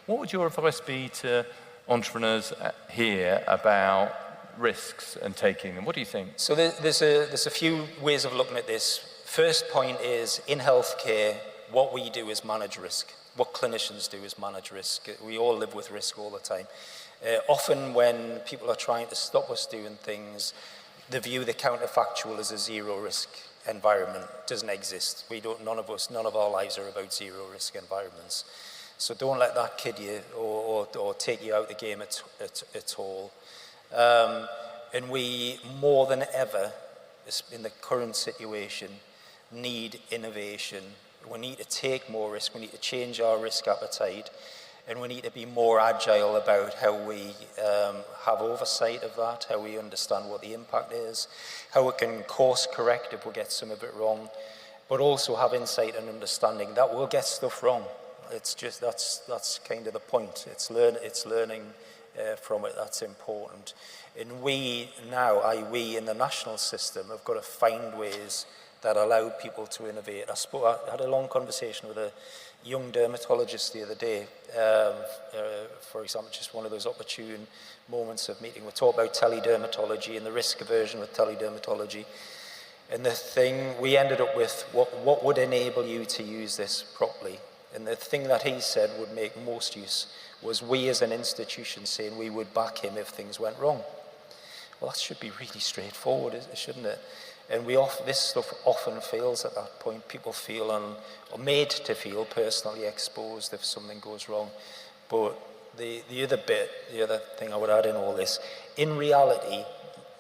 What would your advice be to entrepreneurs here about risks and taking them? What do you think? So there's a few ways of looking at this. First point is, in healthcare, what we do is manage risk. What clinicians do is manage risk. We all live with risk all the time. Often when people are trying to stop us doing things, they view the counterfactual as a zero risk environment. It doesn't exist. None of our lives are about zero risk environments. So don't let that kid you or take you out the game at all. And we, more than ever, in the current situation, need innovation. We need to take more risk. We need to change our risk appetite. And we need to be more agile about how we have oversight of that, how we understand what the impact is, how we can course correct if we get some of it wrong, but also have insight and understanding that we'll get stuff wrong. It's just, that's kind of the point. It's learning from it that's important. And we now, we in the national system, have got to find ways that allow people to innovate. I had a long conversation with a young dermatologist the other day, for example, just one of those opportune moments of meeting. We talked about teledermatology and the risk aversion with teledermatology. And the thing we ended up with, what would enable you to use this properly? And the thing that he said would make most use was we as an institution saying we would back him if things went wrong. Well, that should be really straightforward, shouldn't it? And this stuff often fails at that point. People feel or made to feel personally exposed if something goes wrong. But the other thing I would add in all this, in reality,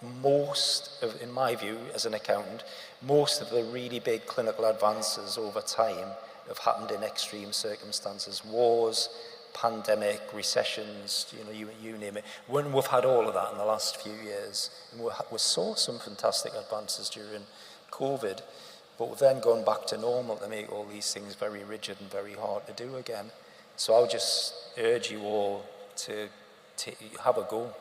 in my view as an accountant, most of the really big clinical advances over time have happened in extreme circumstances, wars, pandemic, recessions, you name it. When we've had all of that in the last few years, and we saw some fantastic advances during COVID, but we've then gone back to normal to make all these things very rigid and very hard to do again. So I'll just urge you all to have a go.